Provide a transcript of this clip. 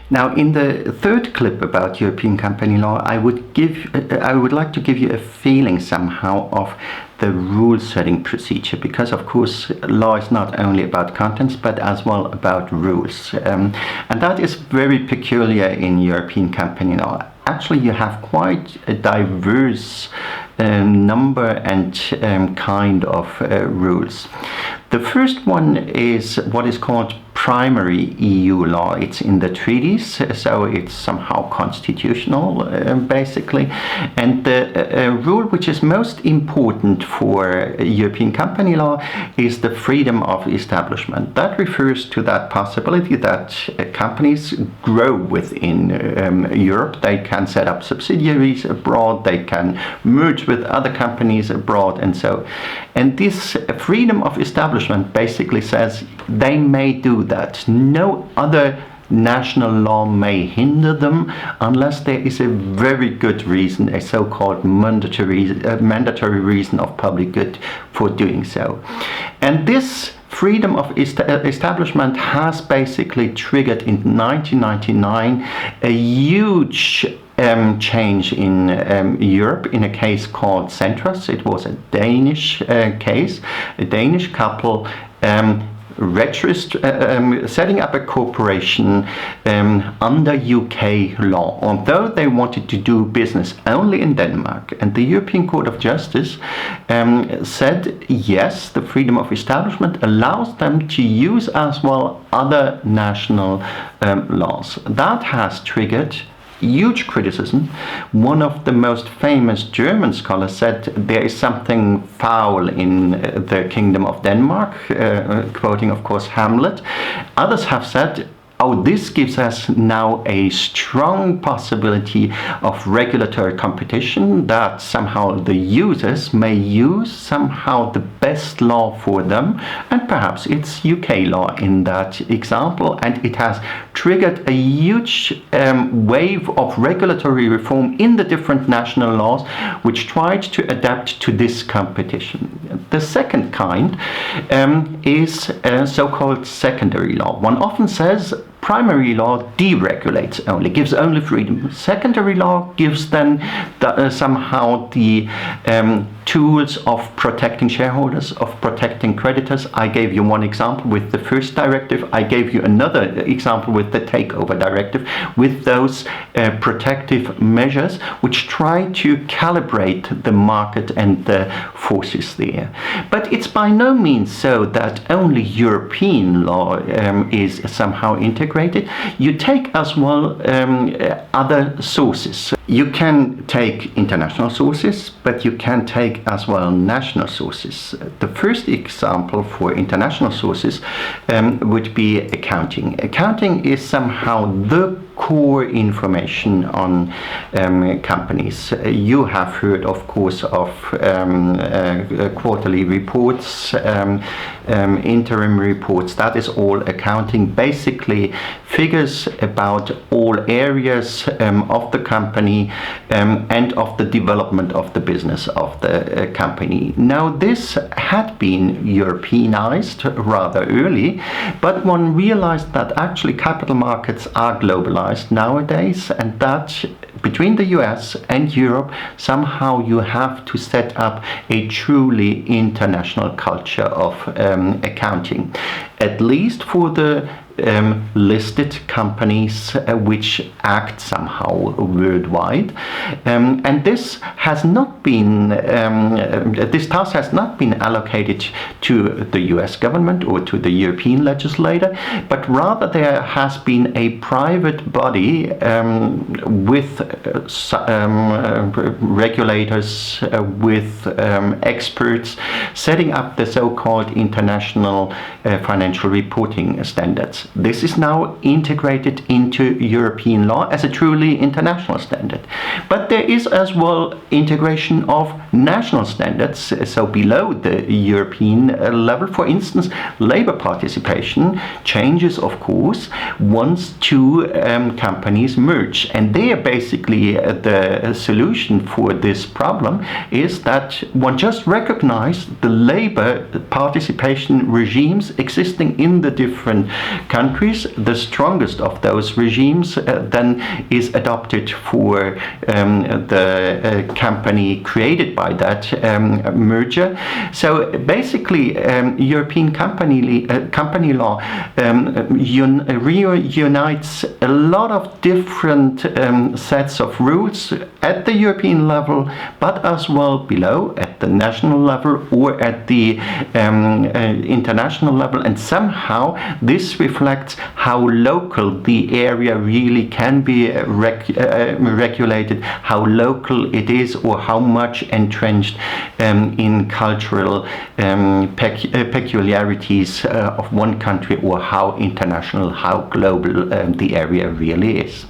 Now, in the third clip about European company law, I would like to give you a feeling somehow of the rule-setting procedure, because of course law is not only about contents but as well about rules, and that is very peculiar in European company law. Actually, you have quite a diverse number and kind of rules. The first one is what is called primary EU law. It's in the treaties, so it's somehow constitutional, basically. And the rule which is most important for European company law is the freedom of establishment. That refers to that possibility that companies grow within Europe. They can set up subsidiaries abroad, they can merge with other companies abroad, and so. And this freedom of establishment basically says they may do that. No other national law may hinder them unless there is a very good reason, a so-called mandatory reason of public good for doing so. And this freedom of establishment has basically triggered in 1999 a huge change in Europe in a case called Centros. It was a Danish case, a Danish couple setting up a corporation under UK law, although they wanted to do business only in Denmark. And the European Court of Justice said yes, the freedom of establishment allows them to use as well other national laws. That has triggered huge criticism. One of the most famous German scholars said there is something foul in the Kingdom of Denmark, quoting of course Hamlet. Others have said, oh, this gives us now a strong possibility of regulatory competition, that somehow the users may use somehow the best law for them, and perhaps it's UK law in that example, and it has triggered a huge wave of regulatory reform in the different national laws which tried to adapt to this competition. The second kind is so-called secondary law. One often says primary law deregulates only, gives only freedom. Secondary law gives then somehow the tools of protecting shareholders, of protecting creditors. I gave you one example with the first directive. I gave you another example with the takeover directive, with those protective measures which try to calibrate the market and the forces there. But it's by no means so that only European law is somehow integrated. You take as well other sources. You can take international sources, but you can take as well national sources. The first example for international sources would be accounting. Accounting is somehow the core information on companies. You have heard, of course, of quarterly reports, interim reports. That is all accounting. Basically, figures about all areas of the company and of the development of the business of the company. Now, this had been Europeanized rather early, but one realized that actually capital markets are globalized nowadays, and that between the US and Europe somehow you have to set up a truly international culture of accounting, at least for the listed companies which act somehow worldwide, and this has not been this task has not been allocated to the US government or to the European legislator, but rather there has been a private body with regulators, with experts, setting up the so-called international financial reporting standards. This is now integrated into European law as a truly international standard. But there is as well integration of national standards, so below the European level. For instance, labor participation changes, of course, once two companies merge. And there basically the solution for this problem is that one just recognizes the labor participation regimes exist existing in the different countries. The strongest of those regimes then is adopted for the company created by that merger. So basically, European company law reunites a lot of different sets of rules at the European level, but as well below at the national level or at the international level, and somehow this reflects how local the area really can be regulated, how local it is, or how much entrenched in cultural peculiarities of one country, or how international, how global the area really is.